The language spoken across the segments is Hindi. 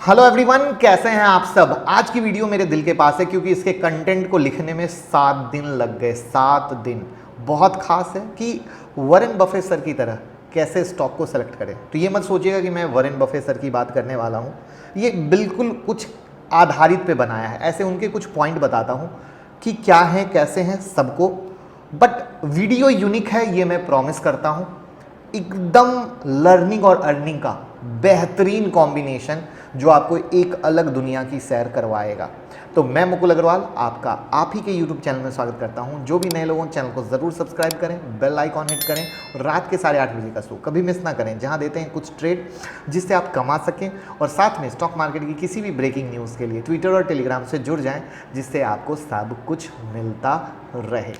हेलो एवरीवन, कैसे हैं आप सब। आज की वीडियो मेरे दिल के पास है क्योंकि इसके कंटेंट को लिखने में 7 दिन लग गए। 7 दिन बहुत खास है कि वॉरेन बफेट सर की तरह कैसे स्टॉक को सेलेक्ट करें। तो ये मत सोचिएगा कि मैं वॉरेन बफेट सर की बात करने वाला हूँ, ये बिल्कुल कुछ आधारित पे बनाया है। ऐसे उनके कुछ पॉइंट बताता हूँ कि क्या है कैसे हैं सबको, बट वीडियो यूनिक है ये मैं प्रॉमिस करता हूँ। एकदम लर्निंग और अर्निंग का बेहतरीन कॉम्बिनेशन जो आपको एक अलग दुनिया की सैर करवाएगा। तो मैं मुकुल अग्रवाल आपका आप ही के YouTube चैनल में स्वागत करता हूं। जो भी नए लोगों चैनल को ज़रूर सब्सक्राइब करें, बेल आइकॉन हिट करें और रात के 8:30 बजे का शो कभी मिस ना करें, जहां देते हैं कुछ ट्रेड जिससे आप कमा सकें। और साथ में स्टॉक मार्केट की किसी भी ब्रेकिंग न्यूज़ के लिए ट्विटर और टेलीग्राम से जुड़ जाएँ, जिससे आपको सब कुछ मिलता रहे।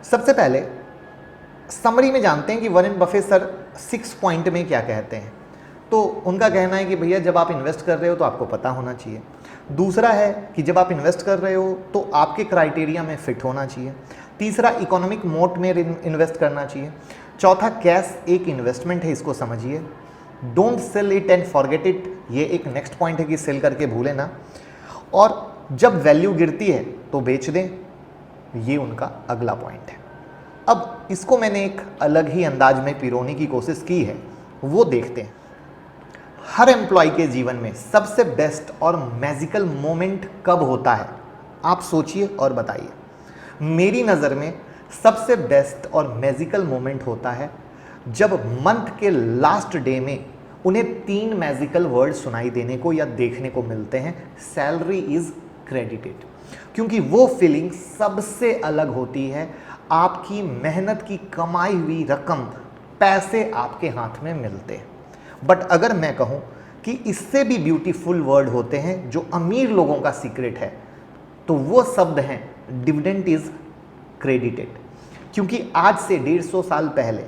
सबसे पहले समरी में जानते हैं कि वॉरेन बफेट सर 6 पॉइंट में क्या कहते हैं। तो उनका कहना है कि भैया जब आप इन्वेस्ट कर रहे हो तो आपको पता होना चाहिए। दूसरा है कि जब आप इन्वेस्ट कर रहे हो तो आपके क्राइटेरिया में फिट होना चाहिए। तीसरा, इकोनॉमिक मोड में इन्वेस्ट करना चाहिए। चौथा, कैश एक इन्वेस्टमेंट है, इसको समझिए। Don't sell it and forget it, ये एक नेक्स्ट पॉइंट है कि सेल करके भूले ना। और जब वैल्यू गिरती है तो बेच दें, ये उनका अगला पॉइंट है। अब इसको मैंने एक अलग ही अंदाज में पिरोने की कोशिश की है, वो देखते हैं। हर एम्प्लॉय के जीवन में सबसे बेस्ट और मैजिकल मोमेंट कब होता है, आप सोचिए और बताइए। मेरी नज़र में सबसे बेस्ट और मैजिकल मोमेंट होता है जब मंथ के लास्ट डे में उन्हें 3 मैजिकल वर्ड सुनाई देने को या देखने को मिलते हैं, सैलरी इज क्रेडिटेड। क्योंकि वो फीलिंग सबसे अलग होती है। आपकी मेहनत की कमाई हुई रकम, पैसे आपके हाथ में मिलते हैं। बट अगर मैं कहूं कि इससे भी ब्यूटीफुल वर्ड होते हैं जो अमीर लोगों का सीक्रेट है, तो वो शब्द हैं डिविडेंड इज क्रेडिटेड। क्योंकि आज से 150 साल पहले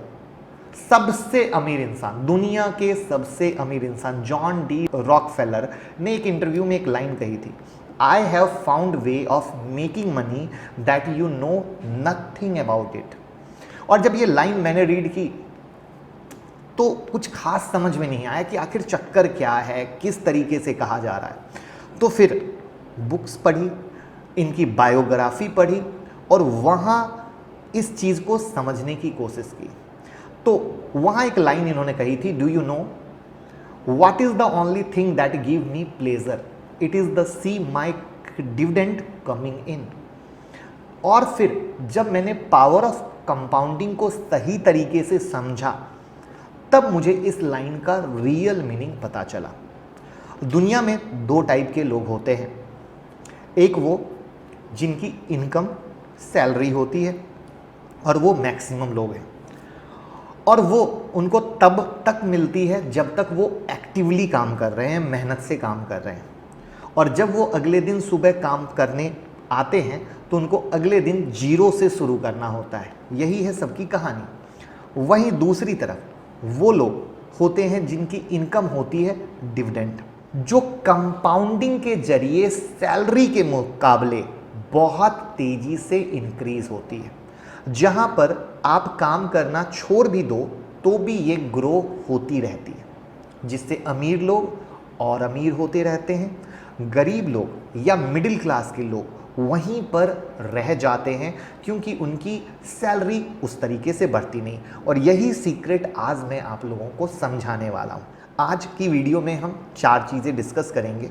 सबसे अमीर इंसान, दुनिया के सबसे अमीर इंसान जॉन डी रॉकफेलर ने एक इंटरव्यू में एक लाइन कही थी, I have found way of making money that you know nothing about it। और जब ये लाइन मैंने रीड की तो कुछ खास समझ में नहीं आया कि आखिर चक्कर क्या है, किस तरीके से कहा जा रहा है। तो फिर बुक्स पढ़ी, इनकी बायोग्राफी पढ़ी और वहाँ इस चीज़ को समझने की कोशिश की। तो वहाँ एक लाइन इन्होंने कही थी, do you know what is the only thing that give me pleasure, it is the see my dividend coming in. और फिर जब मैंने पावर ऑफ कंपाउंडिंग को सही तरीके से समझा, तब मुझे इस लाइन का रियल मीनिंग पता चला। दुनिया में 2 टाइप के लोग होते हैं। एक वो जिनकी इनकम सैलरी होती है और वो मैक्सिमम लोग हैं, और वो उनको तब तक मिलती है जब तक वो एक्टिवली काम कर रहे हैं, मेहनत से काम कर रहे हैं। और जब वो अगले दिन सुबह काम करने आते हैं तो उनको अगले दिन 0 से शुरू करना होता है। यही है सबकी कहानी। वहीं दूसरी तरफ वो लोग होते हैं जिनकी इनकम होती है डिविडेंड, जो कंपाउंडिंग के जरिए सैलरी के मुकाबले बहुत तेजी से इंक्रीज होती है। जहां पर आप काम करना छोड़ भी दो तो भी ये ग्रो होती रहती है, जिससे अमीर लोग और अमीर होते रहते हैं, गरीब लोग या मिडिल क्लास के लोग वहीं पर रह जाते हैं क्योंकि उनकी सैलरी उस तरीके से बढ़ती नहीं। और यही सीक्रेट आज मैं आप लोगों को समझाने वाला हूँ। आज की वीडियो में हम 4 चीज़ें डिस्कस करेंगे।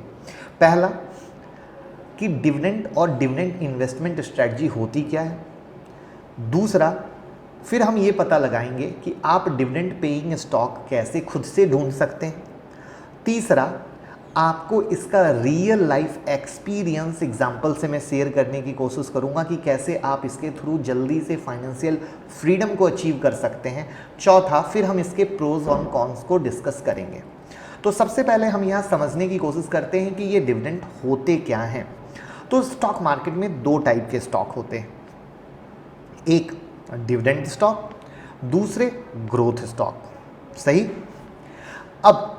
पहला कि डिविडेंड और डिविडेंड इन्वेस्टमेंट स्ट्रेटजी होती क्या है। दूसरा, फिर हम ये पता लगाएंगे कि आप डिविडेंड पेइंग स्टॉक कैसे खुद से ढूंढ सकते हैं। तीसरा, आपको इसका रियल लाइफ एक्सपीरियंस एग्जाम्पल से मैं शेयर करने की कोशिश करूंगा कि कैसे आप इसके थ्रू जल्दी से फाइनेंशियल फ्रीडम को अचीव कर सकते हैं। चौथा, फिर हम इसके प्रोज और कॉन्स को डिस्कस करेंगे। तो सबसे पहले हम यहाँ समझने की कोशिश करते हैं कि ये डिविडेंड होते क्या हैं। तो स्टॉक मार्केट में 2 टाइप के स्टॉक होते हैं, एक डिविडेंड स्टॉक, दूसरे ग्रोथ स्टॉक। सही। अब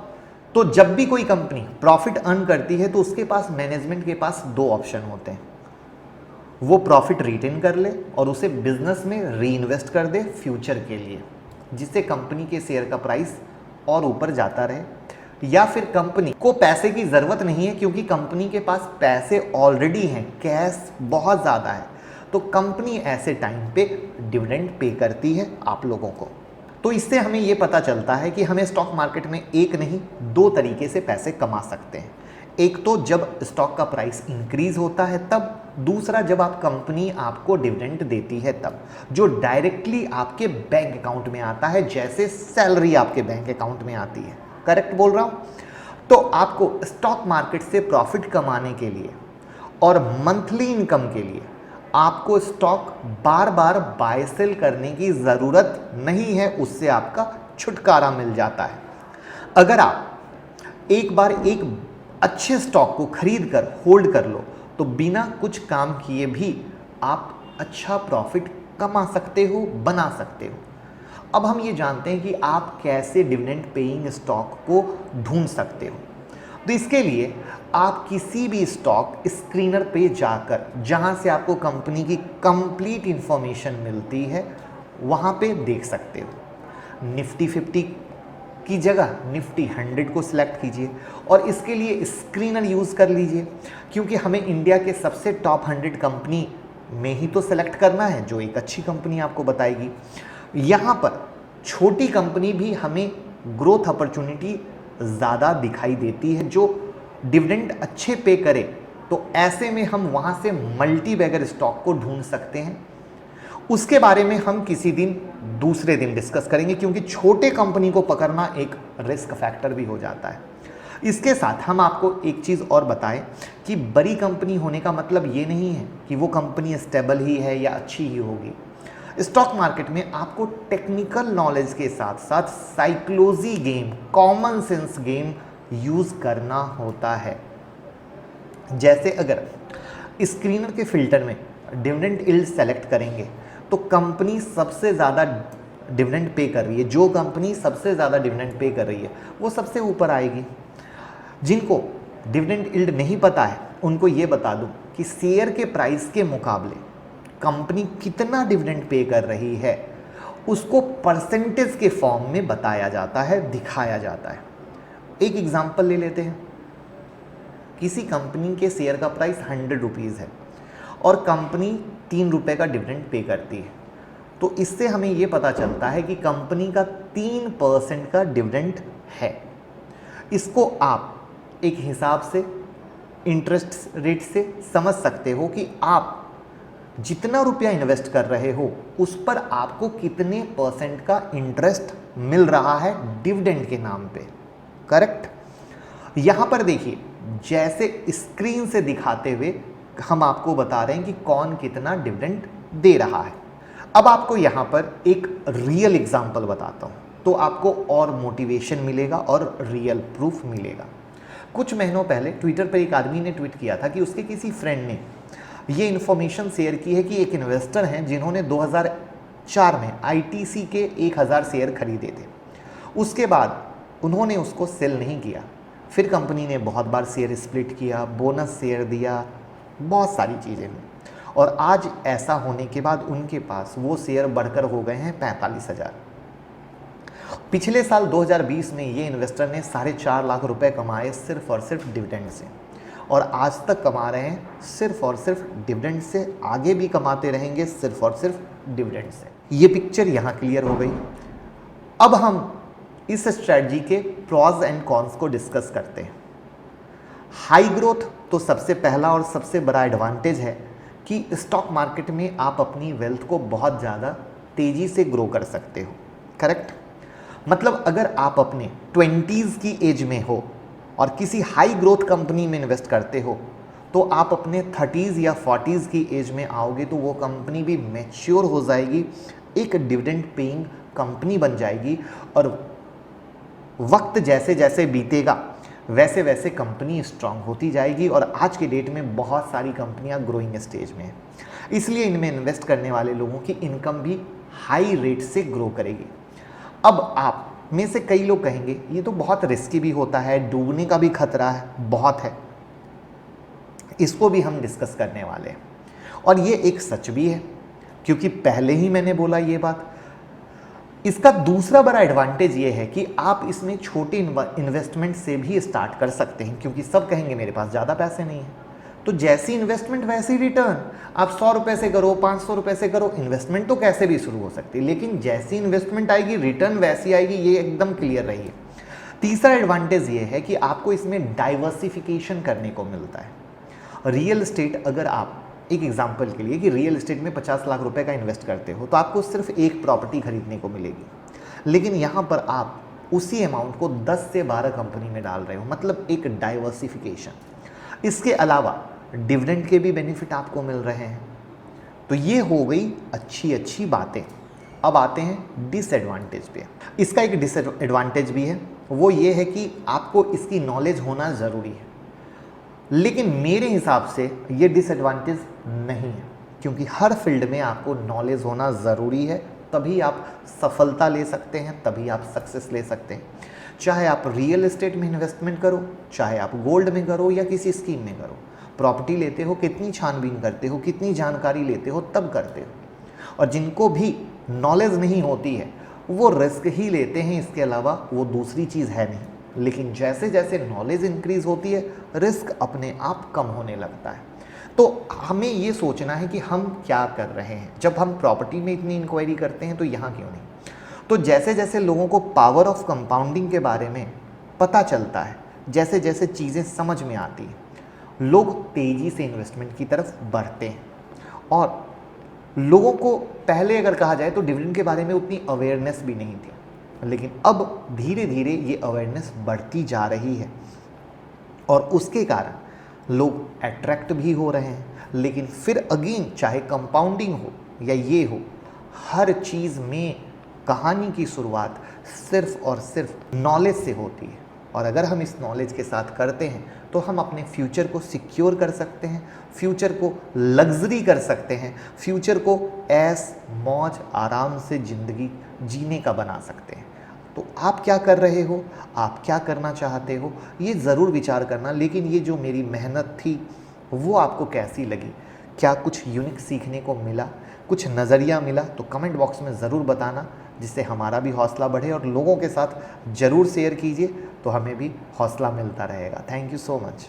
तो जब भी कोई कंपनी प्रॉफिट अर्न करती है तो उसके पास, मैनेजमेंट के पास दो ऑप्शन होते हैं। वो प्रॉफिट रिटेन कर ले और उसे बिजनेस में री इन्वेस्ट कर दे फ्यूचर के लिए, जिससे कंपनी के शेयर का प्राइस और ऊपर जाता रहे। या फिर कंपनी को पैसे की ज़रूरत नहीं है क्योंकि कंपनी के पास पैसे ऑलरेडी हैं, कैश बहुत ज़्यादा है, तो कंपनी ऐसे टाइम पे डिविडेंड पे करती है आप लोगों को। तो इससे हमें ये पता चलता है कि हमें स्टॉक मार्केट में एक नहीं दो तरीके से पैसे कमा सकते हैं। एक तो जब स्टॉक का प्राइस इंक्रीज होता है तब, दूसरा जब आप कंपनी आपको डिविडेंड देती है तब, जो डायरेक्टली आपके बैंक अकाउंट में आता है, जैसे सैलरी आपके बैंक अकाउंट में आती है। करेक्ट बोल रहा हूँ? तो आपको स्टॉक मार्केट से प्रॉफिट कमाने के लिए और मंथली इनकम के लिए आपको स्टॉक बार बार बाय सेल करने की ज़रूरत नहीं है, उससे आपका छुटकारा मिल जाता है। अगर आप एक बार एक अच्छे स्टॉक को खरीद कर होल्ड कर लो तो बिना कुछ काम किए भी आप अच्छा प्रॉफिट कमा सकते हो, बना सकते हो। अब हम ये जानते हैं कि आप कैसे डिविडेंड पेइंग स्टॉक को ढूंढ सकते हो। तो इसके लिए आप किसी भी स्टॉक स्क्रीनर पे जाकर, जहां से आपको कंपनी की कंप्लीट इंफॉर्मेशन मिलती है, वहां पे देख सकते हो। निफ्टी 50 की जगह निफ्टी 100 को सिलेक्ट कीजिए और इसके लिए स्क्रीनर यूज़ कर लीजिए, क्योंकि हमें इंडिया के सबसे टॉप 100 कंपनी में ही तो सेलेक्ट करना है, जो एक अच्छी कंपनी आपको बताएगी। यहाँ पर छोटी कंपनी भी हमें ग्रोथ अपॉर्चुनिटी ज़्यादा दिखाई देती है, जो डिविडेंड अच्छे पे करे, तो ऐसे में हम वहाँ से मल्टी बैगर स्टॉक को ढूंढ सकते हैं। उसके बारे में हम किसी दिन दूसरे दिन डिस्कस करेंगे, क्योंकि छोटे कंपनी को पकड़ना एक रिस्क फैक्टर भी हो जाता है। इसके साथ हम आपको एक चीज़ और बताएं कि बड़ी कंपनी होने का मतलब ये नहीं है कि वो कंपनी स्टेबल ही है या अच्छी ही होगी। स्टॉक मार्केट में आपको टेक्निकल नॉलेज के साथ साथ psychology game, common sense game use करना होता है। जैसे अगर स्क्रीनर के फिल्टर में डिविडेंड यील्ड सेलेक्ट करेंगे तो कंपनी सबसे ज़्यादा डिविडेंड पे कर रही है, जो कंपनी सबसे ज़्यादा डिविडेंड पे कर रही है वो सबसे ऊपर आएगी। जिनको डिविडेंड यील्ड नहीं पता है उनको ये बता दूं कि शेयर के प्राइस के मुकाबले कंपनी कितना डिविडेंड पे कर रही है, उसको परसेंटेज के फॉर्म में बताया जाता है, दिखाया जाता है। एक एग्जांपल ले लेते हैं। किसी कंपनी के शेयर का प्राइस 100 रुपीज़ है और कंपनी 3 रुपये का डिविडेंड पे करती है, तो इससे हमें ये पता चलता है कि कंपनी का 3% का डिविडेंड है। इसको आप एक हिसाब से इंटरेस्ट रेट से समझ सकते हो कि आप जितना रुपया इन्वेस्ट कर रहे हो उस पर आपको कितने % का इंटरेस्ट मिल रहा है डिविडेंड के नाम पे। करेक्ट? यहाँ पर देखिए, जैसे स्क्रीन से दिखाते हुए हम आपको बता रहे हैं कि कौन कितना डिविडेंड दे रहा है। अब आपको यहाँ पर एक रियल एग्जांपल बताता हूँ, तो आपको और मोटिवेशन मिलेगा और रियल प्रूफ मिलेगा। कुछ महीनों पहले ट्विटर पर एक आदमी ने ट्वीट किया था कि उसके किसी फ्रेंड ने ये इन्फॉर्मेशन शेयर की है कि एक इन्वेस्टर हैं जिन्होंने 2004 में ITC के 1000 शेयर खरीदे थे। उसके बाद उन्होंने उसको सेल नहीं किया, फिर कंपनी ने बहुत बार शेयर स्प्लिट किया, बोनस शेयर दिया, बहुत सारी चीज़ें हुई, और आज ऐसा होने के बाद उनके पास वो शेयर बढ़कर हो गए हैं 45,000। पिछले साल 2020 में ये इन्वेस्टर ने 4.5 लाख रुपए कमाए सिर्फ और सिर्फ डिविडेंड से, और आज तक कमा रहे हैं सिर्फ और सिर्फ डिविडेंड से, आगे भी कमाते रहेंगे सिर्फ और सिर्फ डिविडेंड से। ये पिक्चर यहाँ क्लियर हो गई। अब हम इस स्ट्रैटेजी के प्रॉज एंड कॉन्स को डिस्कस करते हैं। हाई ग्रोथ तो सबसे पहला और सबसे बड़ा एडवांटेज है कि स्टॉक मार्केट में आप अपनी वेल्थ को बहुत ज़्यादा तेज़ी से ग्रो कर सकते हो। करेक्ट? मतलब अगर आप अपने 20s की एज में हो और किसी हाई ग्रोथ कंपनी में इन्वेस्ट करते हो, तो आप अपने 30s या 40s की एज में आओगे तो वो कंपनी भी मैच्योर हो जाएगी, एक डिविडेंड पेइंग कंपनी बन जाएगी, और वक्त जैसे जैसे बीतेगा वैसे वैसे कंपनी स्ट्रांग होती जाएगी। और आज के डेट में बहुत सारी कंपनियां ग्रोइंग स्टेज में हैं, इसलिए इनमें इन्वेस्ट करने वाले लोगों की इनकम भी हाई रेट से ग्रो करेगी। अब आप में से कई लोग कहेंगे ये तो बहुत रिस्की भी होता है, डूबने का भी खतरा है, बहुत है। इसको भी हम डिस्कस करने वाले हैं। और ये एक सच भी है, क्योंकि पहले ही मैंने बोला ये बात। इसका दूसरा बड़ा एडवांटेज ये है कि आप इसमें छोटे इन्वेस्टमेंट से भी स्टार्ट कर सकते हैं, क्योंकि सब कहेंगे मेरे पास ज़्यादा पैसे नहीं हैं। तो जैसी इन्वेस्टमेंट वैसी रिटर्न। आप 100 रुपये से करो, 500 रुपये से करो, इन्वेस्टमेंट तो कैसे भी शुरू हो सकती है, लेकिन जैसी इन्वेस्टमेंट आएगी रिटर्न वैसी आएगी, ये एकदम क्लियर रहिए। तीसरा एडवांटेज ये है कि आपको इसमें डाइवर्सिफिकेशन करने को मिलता है। रियल एस्टेट, अगर आप एक एग्जाम्पल के लिए कि रियल एस्टेट में 50 लाख रुपए का इन्वेस्ट करते हो तो आपको सिर्फ एक प्रॉपर्टी खरीदने को मिलेगी, लेकिन यहाँ पर आप उसी अमाउंट को 10 से 12 कंपनी में डाल रहे हो, मतलब एक डाइवर्सिफिकेशन। इसके अलावा डिविडेंड के भी बेनिफिट आपको मिल रहे हैं। तो ये हो गई अच्छी अच्छी बातें। अब आते हैं डिसएडवांटेज पे। इसका एक डिसएडवांटेज भी है, वो ये है कि आपको इसकी नॉलेज होना ज़रूरी है, लेकिन मेरे हिसाब से ये डिसएडवांटेज नहीं है, क्योंकि हर फील्ड में आपको नॉलेज होना ज़रूरी है, तभी आप सफलता ले सकते हैं, तभी आप सक्सेस ले सकते हैं। चाहे आप रियल एस्टेट में इन्वेस्टमेंट करो, चाहे आप गोल्ड में करो या किसी स्कीम में करो, प्रॉपर्टी लेते हो कितनी छानबीन करते हो, कितनी जानकारी लेते हो, तब करते हो। और जिनको भी नॉलेज नहीं होती है वो रिस्क ही लेते हैं, इसके अलावा वो दूसरी चीज़ है नहीं। लेकिन जैसे जैसे नॉलेज इंक्रीज होती है रिस्क अपने आप कम होने लगता है। तो हमें ये सोचना है कि हम क्या कर रहे हैं। जब हम प्रॉपर्टी में इतनी इंक्वायरी करते हैं तो यहाँ क्यों नहीं। तो जैसे जैसे लोगों को पावर ऑफ कंपाउंडिंग के बारे में पता चलता है, जैसे जैसे चीज़ें समझ में आती हैं, लोग तेज़ी से इन्वेस्टमेंट की तरफ बढ़ते हैं। और लोगों को पहले अगर कहा जाए तो डिविडेंड के बारे में उतनी अवेयरनेस भी नहीं थी, लेकिन अब धीरे धीरे ये अवेयरनेस बढ़ती जा रही है और उसके कारण लोग अट्रैक्ट भी हो रहे हैं। लेकिन फिर अगेन, चाहे कंपाउंडिंग हो या ये हो, हर चीज़ में कहानी की शुरुआत सिर्फ और सिर्फ नॉलेज से होती है। और अगर हम इस नॉलेज के साथ करते हैं तो हम अपने फ्यूचर को सिक्योर कर सकते हैं, फ्यूचर को लग्जरी कर सकते हैं, फ्यूचर को ऐश मौज आराम से ज़िंदगी जीने का बना सकते हैं। तो आप क्या कर रहे हो, आप क्या करना चाहते हो, ये ज़रूर विचार करना। लेकिन ये जो मेरी मेहनत थी वो आपको कैसी लगी, क्या कुछ यूनिक सीखने को मिला, कुछ नज़रिया मिला, तो कमेंट बॉक्स में ज़रूर बताना, जिससे हमारा भी हौसला बढ़े। और लोगों के साथ ज़रूर शेयर कीजिए तो हमें भी हौसला मिलता रहेगा। Thank you so much.